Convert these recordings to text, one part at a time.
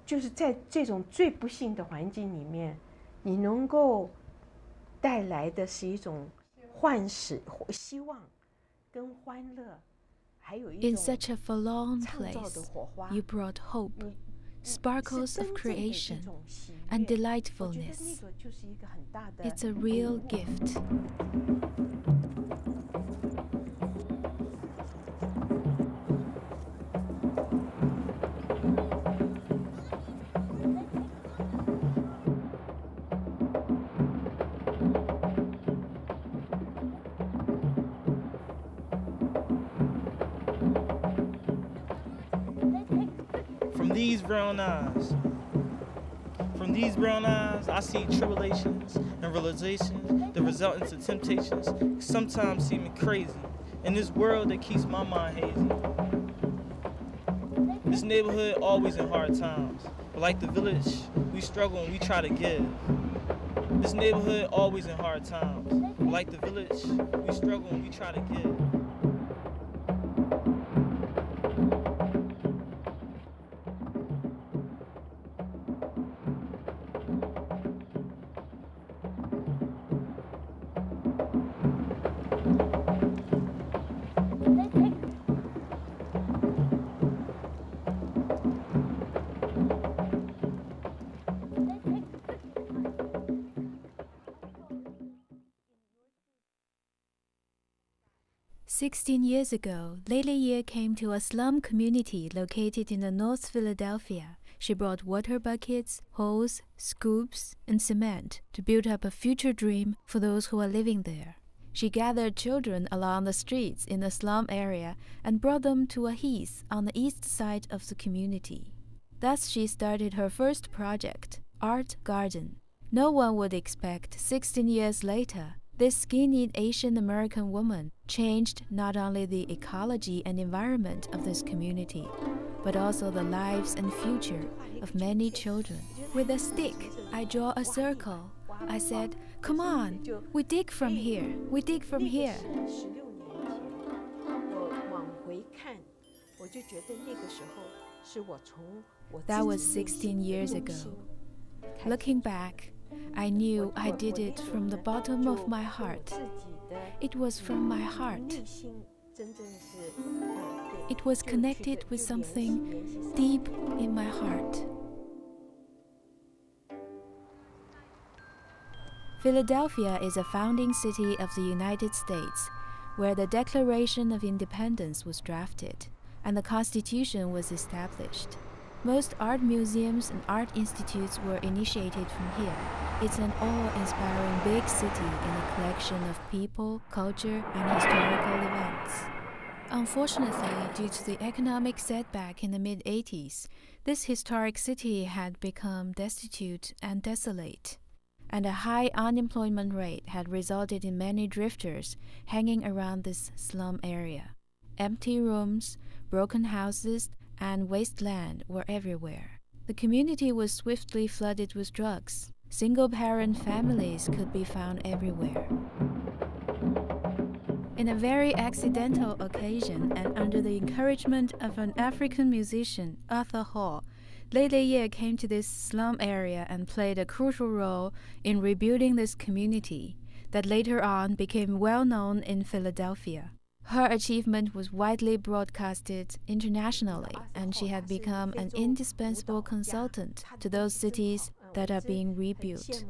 就是在这种最不幸的环境里面，你能够带来的是一种幻视、希望跟欢乐，还有一 In 种 such a forlorn 创造的 place, 火花。 you brought hope, 你 sparkles 是 of 真正的一 creation 种喜 and 悦，我觉得那 delightfulness. 个就是一个很大的 It's a real gift. From these brown eyes, I see tribulations and realizations that result into temptations, sometimes seeming crazy. In this world that keeps my mind hazy. This neighborhood always in hard times, but like the village, we struggle and we try to give. This neighborhood always in hard times, but like the village, we struggle and we try to give. "16 years ago, Lily Yeh came to a slum community located in the North Philadelphia. She brought water buckets, hoes, scoops, and cement to build up a future dream for those who are living there. She gathered children along the streets in the slum area and brought them to a heath on the east side of the community. Thus she started her first project, Art Garden. No one would expect 16 years later this skinny Asian American woman changed not only the ecology and environment of this community, but also the lives and future of many children. With a stick, I draw a circle. I said, "Come on, we dig from here, we dig from here." 我往回看，我就觉得那个时候是我从我自己 That was 内心 16 years 用 ago. 心开始 Looking back, I knew I did it from the bottom of my heart. 自己的 It was from my heart. 内心真正是 It was connected with something deep in my heart. Philadelphia is a founding city of the United States, where the Declaration of Independence was drafted and the Constitution was established. Most art museums and art institutes were initiated from here. It's an awe-inspiring big city in a collection of people, culture, and historical events. Unfortunately, due to the economic setback in the mid-80s, this historic city had become destitute and desolate, and a high unemployment rate had resulted in many drifters hanging around this slum area. Empty rooms, broken houses, and wasteland were everywhere. The community was swiftly flooded with drugs. Single-parent families could be found everywhere. In a very accidental occasion and under the encouragement of an African musician, Arthur Hall, Lily Yeh came to this slum area and played a crucial role in rebuilding this community that later on became well known in Philadelphia. Her achievement was widely broadcasted internationally, and she had become an indispensable consultant to those cities that are being rebuilt.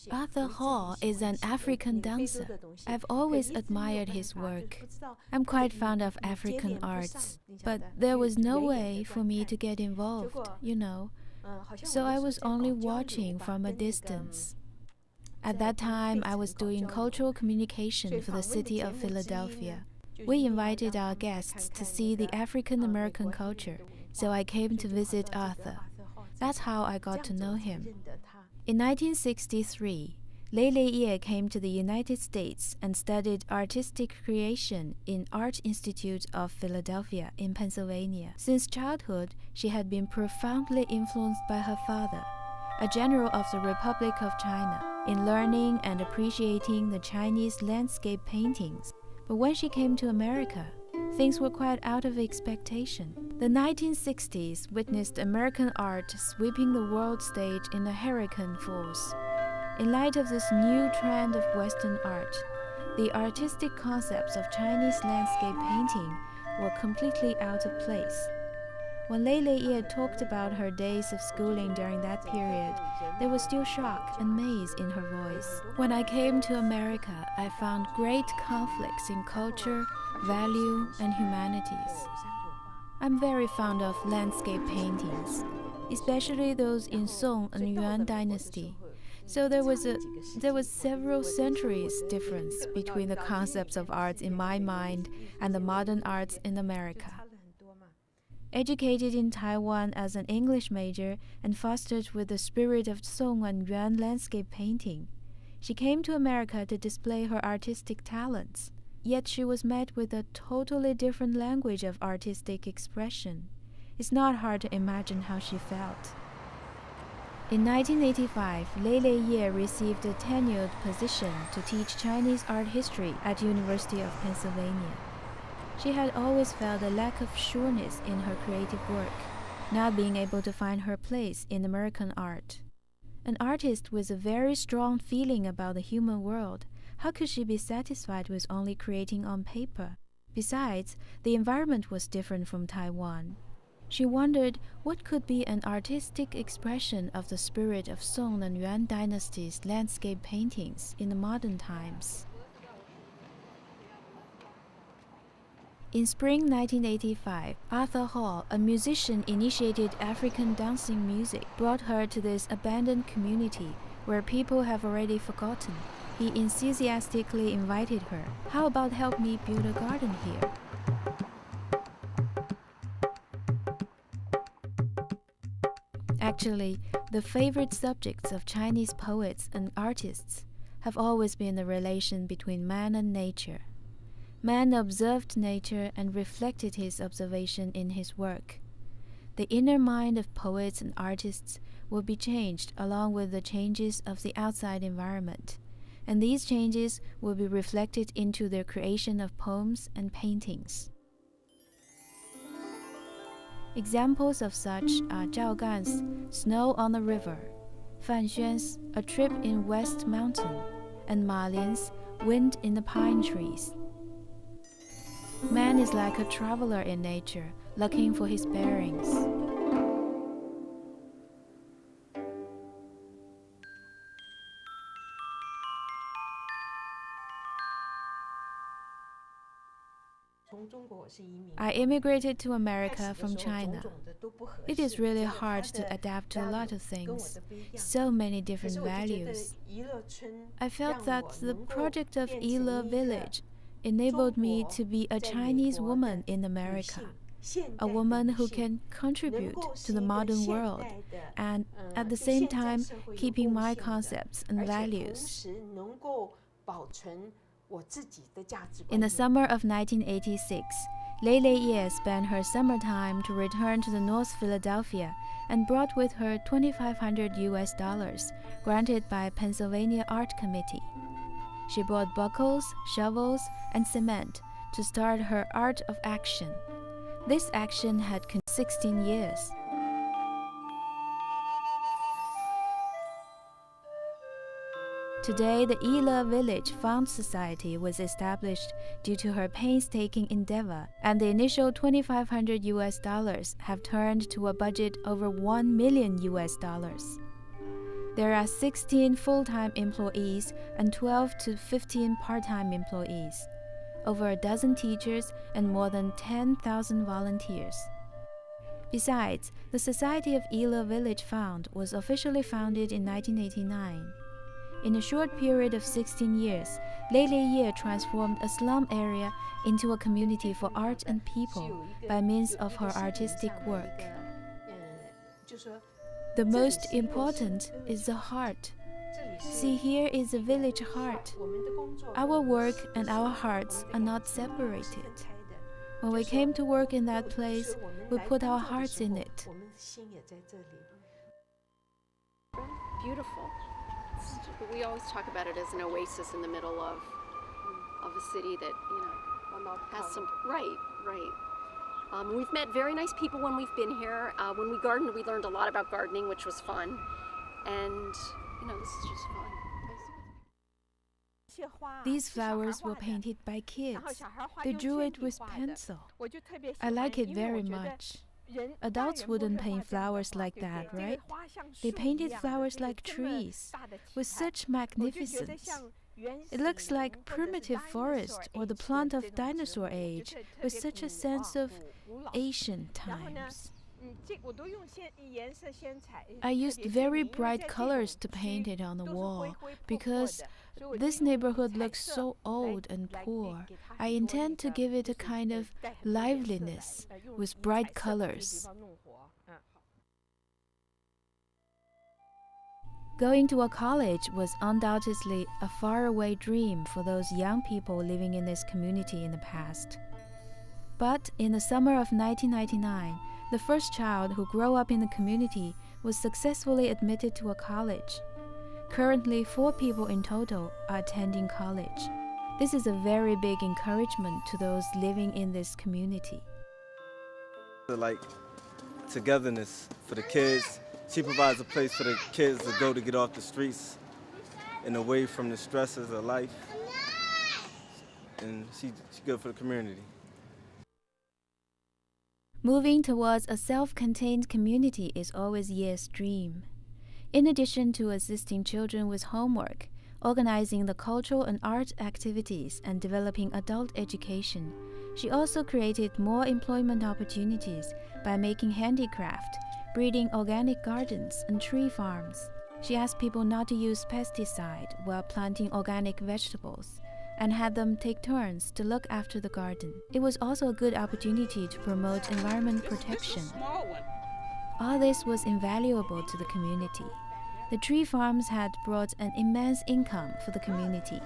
Arthur Hall is an African dancer. I've always admired his work. I'm quite fond of African arts, but there was no way for me to get involved, you know, so I was only watching from a distance. At that time, I was doing cultural communication for the city of Philadelphia. We invited our guests to see the African American culture, so I came to visit Arthur. That's how I got to know him. In 1963, Lily Yeh came to the United States and studied artistic creation in Art Institute of Philadelphia in Pennsylvania. Since childhood, she had been profoundly influenced by her father, a general of the Republic of China, in learning and appreciating the Chinese landscape paintings. But when she came to America, things were quite out of expectation. The 1960s witnessed American art sweeping the world stage in a hurricane force. In light of this new trend of Western art, the artistic concepts of Chinese landscape painting were completely out of place. When Lily Yeh talked about her days of schooling during that period, there was still shock and amaze in her voice. When I came to America, I found great conflicts in culture, value, and humanities. I'm very fond of landscape paintings, especially those in Song and Yuan dynasty. So there was several centuries difference between the concepts of arts in my mind and the modern arts in America. Educated in Taiwan as an English major and fostered with the spirit of Song and Yuan landscape painting, she came to America to display her artistic talents. Yet she was met with a totally different language of artistic expression. It's not hard to imagine how she felt. In 1985, Lily Yeh received a tenured position to teach Chinese art history at University of Pennsylvania. She had always felt a lack of sureness in her creative work, not being able to find her place in American art. An artist with a very strong feeling about the human world, how could she be satisfied with only creating on paper? Besides, the environment was different from Taiwan. She wondered what could be an artistic expression of the spirit of Song and Yuan dynasties' landscape paintings in the modern times. In spring 1985, Arthur Hall, a musician-initiated African dancing music, brought her to this abandoned community where people have already forgotten. He enthusiastically invited her. How about help me build a garden here? Actually, the favorite subjects of Chinese poets and artists have always been the relation between man and nature. Man observed nature and reflected his observation in his work. The inner mind of poets and artists will be changed along with the changes of the outside environment, and these changes will be reflected into their creation of poems and paintings. Examples of such are Zhao Gan's Snow on the River, Fan Xuan's A Trip in West Mountain, and Ma Lian's Wind in the Pine Trees. Man is like a traveler in nature, looking for his bearings. I immigrated to America from China. It is really hard to adapt to a lot of things, so many different values. I felt that the project of Yile Village enabled me to be a Chinese woman in America, a woman who can contribute to the modern world and at the same time keeping my concepts and values. In the summer of 1986, Lily Yeh spent her summertime to return to the North Philadelphia and brought with her $2,500 granted by Pennsylvania Art Committee. She brought buckles, shovels, and cement to start her art of action. This action had 16 years. Today, the Yile Village Fund Society was established due to her painstaking endeavor, and the initial $2,500 have turned to a budget over $1 million. There are 16 full-time employees and 12 to 15 part-time employees, over a dozen teachers, and more than 10,000 volunteers. Besides, the Society of Yile Village Fund was officially founded in 1989. In a short period of 16 years, Lily Yeh transformed a slum area into a community for art and people by means of her artistic work. The most important is the heart. See, here is the village heart. Our work and our hearts are not separated. When we came to work in that place, we put our hearts in it. Beautiful. We always talk about it as an oasis in the middle of a city that, has some, right. We've met very nice people when we've been here. When we gardened, we learned a lot about gardening, which was fun. And, this is just fun. These flowers were painted by kids. They drew it with pencil. I like it very much. Adults wouldn't paint flowers like that, right? They painted flowers like trees, with such magnificence. It looks like primitive forest or the plant of dinosaur age, with such a sense of ancient times. I used very bright colors to paint it on the wall because this neighborhood looks so old and poor. I intend to give it a kind of liveliness with bright colors. Going to a college was undoubtedly a faraway dream for those young people living in this community in the past. But in the summer of 1999, the first child who grew up in the community was successfully admitted to a college. Currently, 4 people in total are attending college. This is a very big encouragement to those living in this community. Like togetherness for the kids. She provides a place for the kids to go to get off the streets and away from the stresses of life. And she's good for the community. Moving towards a self-contained community is always Ye's dream. In addition to assisting children with homework, organizing the cultural and art activities, and developing adult education, she also created more employment opportunities by making handicraft, breeding organic gardens, and tree farms. She asked people not to use pesticide while planting organic vegetables, and had them take turns to look after the garden. It was also a good opportunity to promote environment protection. All this was invaluable to the community. The tree farms had brought an immense income for the community.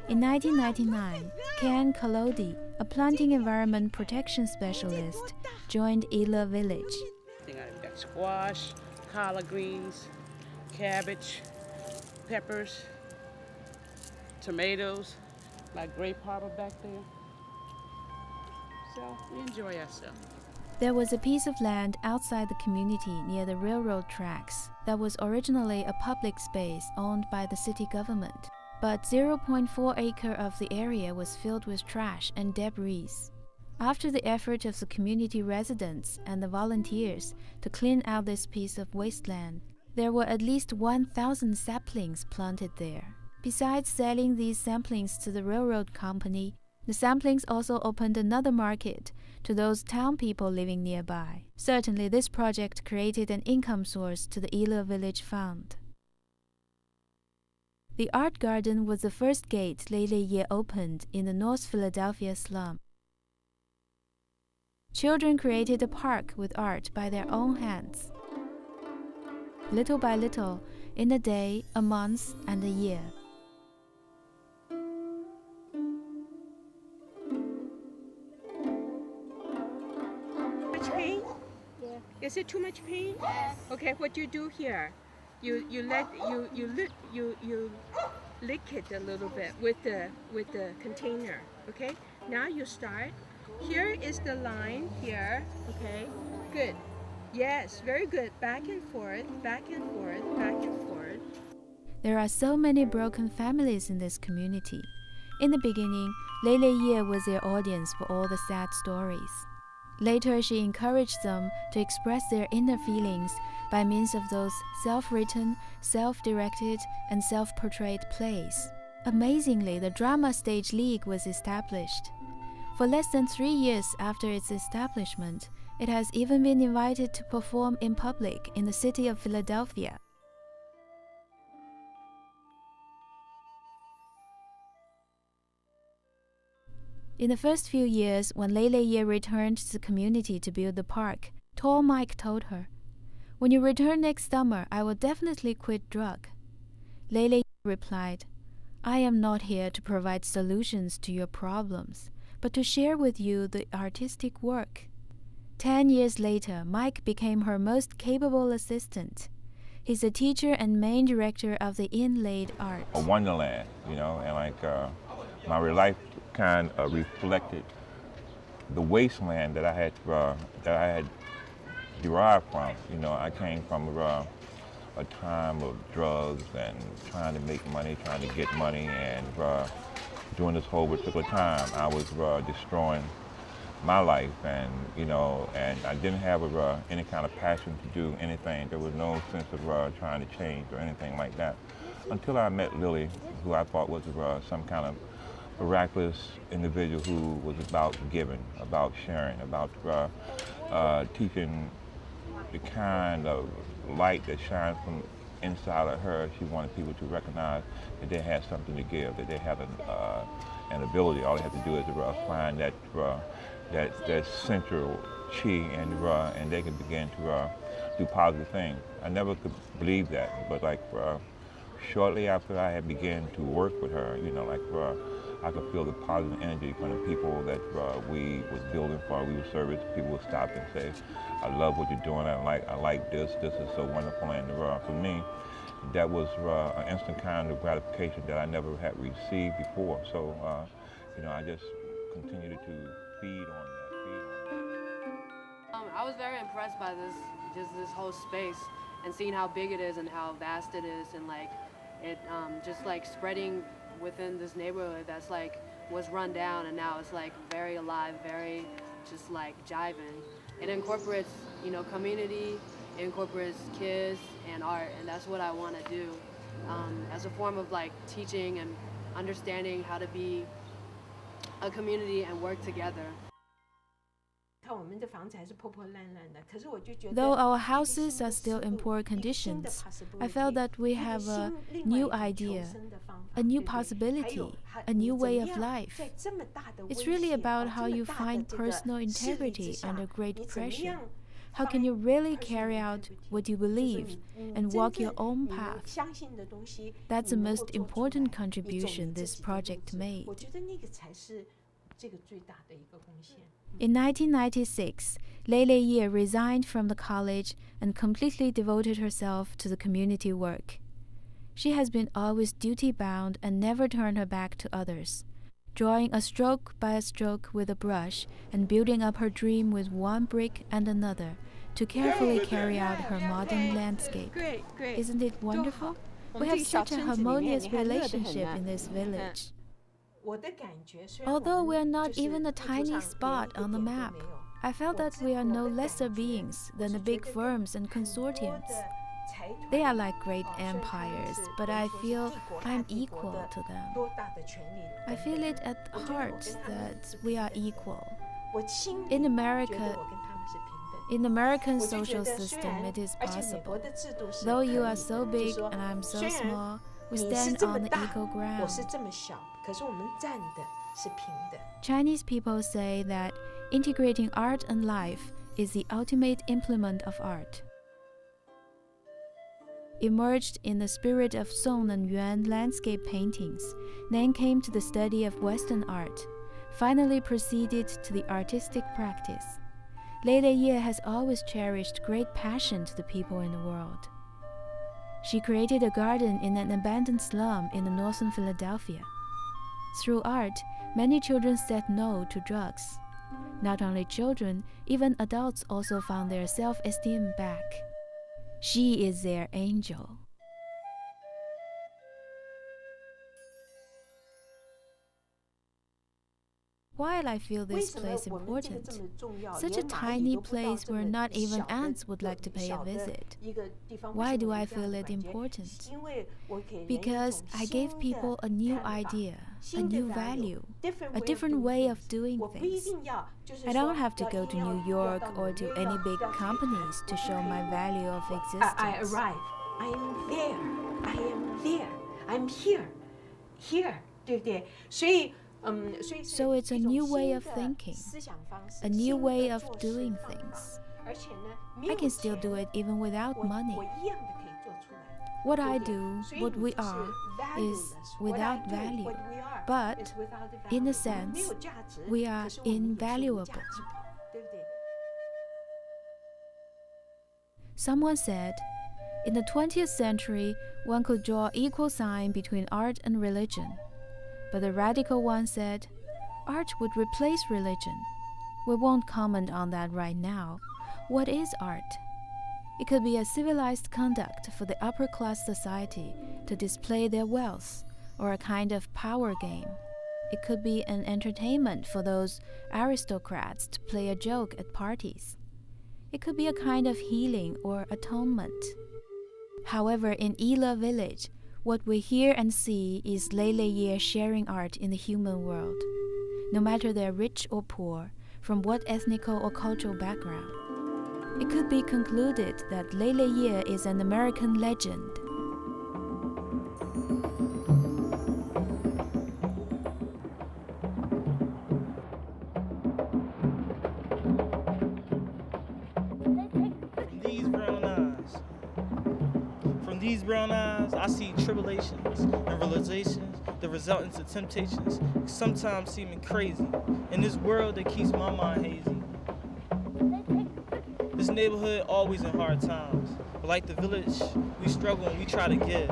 In 1999, Ken Kalodi, a planting environment protection specialist, joined Ila Village. We've got squash, collard greens, cabbage, peppers, tomatoes, my grape harbor back there. So we enjoy ourselves. There was a piece of land outside the community near the railroad tracks that was originally a public space owned by the city government, but 0.4 acre of the area was filled with trash and debris. After the effort of the community residents and the volunteers to clean out this piece of wasteland, there were at least 1,000 saplings planted there. Besides selling these saplings to the railroad company, the saplings also opened another market to those town people living nearby. Certainly, this project created an income source to the Ila Village Fund. The art garden was the first gate Lily Yeh opened in the North Philadelphia slum. Children created a park with art by their own hands. Little by little, in a day, a month, and a year. Paint? Yeah. Is it too much paint? Yes. Okay, what you do here, you lick it a little bit with the container. Okay. Now you start. Here is the line here. Okay. Good. Yes, very good. Back and forth, back and forth, back and forth. There are so many broken families in this community. In the beginning, Lily Yeh was their audience for all the sad stories. Later, she encouraged them to express their inner feelings by means of those self-written, self-directed, and self-portrayed plays. Amazingly, the Drama Stage League was established. For less than 3 years after its establishment, it has even been invited to perform in public in the city of Philadelphia. In the first few years, when Lily Yeh returned to the community to build the park, Tall Mike told her, "When you return next summer, I will definitely quit drug." Lily replied, "I am not here to provide solutions to your problems, but to share with you the artistic work." 10 years later, Mike became her most capable assistant. He's a teacher and main director of the Inlaid Art. A wonderland, and my real life kind of reflected the wasteland that I had derived from. You know, I came from a time of drugs and trying to make money, trying to get money, and during this whole particular time, I was destroying my life, and you know, and I didn't have any kind of passion to do anything. There was no sense of trying to change or anything like that, until I met Lily, who I thought was some kind of miraculous individual who was about giving, about sharing, about teaching the kind of light that shines from inside of her. She wanted people to recognize that they had something to give, that they had an ability. All they had to do is find that central chi, and they could begin to do positive things. I never could believe that, but like shortly after I had begun to work with her, you know, like I could feel the positive energy from the people that we was building for. We would service. People would stop and say, "I love what you're doing. I like this. This is so wonderful." And for me, that was an instant kind of gratification that I never had received before. So, you know, I just continued to feed on that. I was very impressed by this whole space, and seeing how big it is and how vast it is, and like it just like spreading within this neighborhood that's like was run down, and now it's like very alive, very just like jiving. It incorporates, you know, community, it incorporates kids and art, and that's what I want to do as a form of like teaching and understanding how to be a community and work together. Though our houses are still in poor conditions, I felt that we have a new idea, a new possibility, a new way of life. It's really about how you find personal integrity under great pressure. How can you really carry out what you believe and walk your own path? That's the most important contribution this project made. In 1996, Lily Yeh resigned from the college and completely devoted herself to the community work. She has been always duty-bound and never turned her back to others, drawing a stroke by a stroke with a brush and building up her dream with one brick and another to carefully carry out her modern landscape. Great. Isn't it wonderful? We have such a harmonious relationship in this village. Although we are not even a tiny spot on the map, I felt that we are no lesser beings than the big firms and consortiums. They are like great empires, but I feel I'm equal to them. I feel it at heart that we are equal. In American social system, it is possible. Though you are so big and I'm so small, we stand on the equal ground. Chinese people say that integrating art and life is the ultimate implement of art. Emerged in the spirit of Song and Yuan landscape paintings, then came to the study of Western art, finally proceeded to the artistic practice. Lily Yeh has always cherished great passion to the people in the world. She created a garden in an abandoned slum in the northern Philadelphia. Through art, many children said no to drugs. Not only children, even adults also found their self-esteem back. She is their angel. While I feel this place important, such a tiny place where not even ants would like to pay a visit. Why do I feel it important? Because I gave people a new idea, a new value, a different way of doing things. I don't have to go to New York or to any big companies to show my value of existence. I arrive. I am there. I'm here. 对不对？所以 So it's a new way of thinking, a new way of doing things. I can still do it even without money. What I do, what we are, is without value. But, in a sense, we are invaluable. Someone said, in the 20th century, one could draw equal sign between art and religion. But the radical one said, art would replace religion. We won't comment on that right now. What is art? It could be a civilized conduct for the upper class society to display their wealth, or a kind of power game. It could be an entertainment for those aristocrats to play a joke at parties. It could be a kind of healing or atonement. However, in Yeh village, what we hear and see is Lily Yeh sharing art in the human world, no matter they're rich or poor, from what ethnical or cultural background. It could be concluded that Lily Yeh is an American legend. From these brown eyes, I see tribulations and realizations that result into temptations, sometimes seeming crazy, in this world that keeps my mind hazy. This neighborhood always in hard times, but like the village, we struggle and we try to give.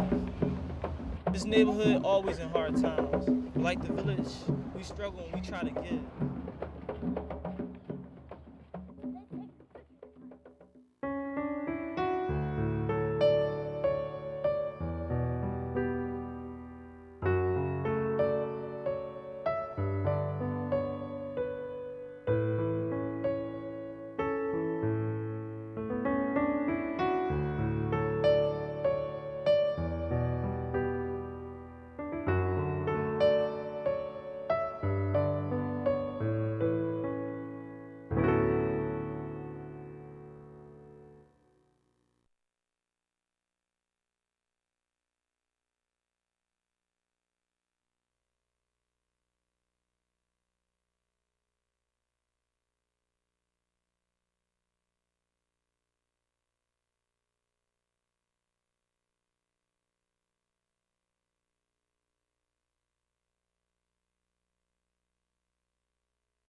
This neighborhood always in hard times, but like the village, we struggle and we try to give.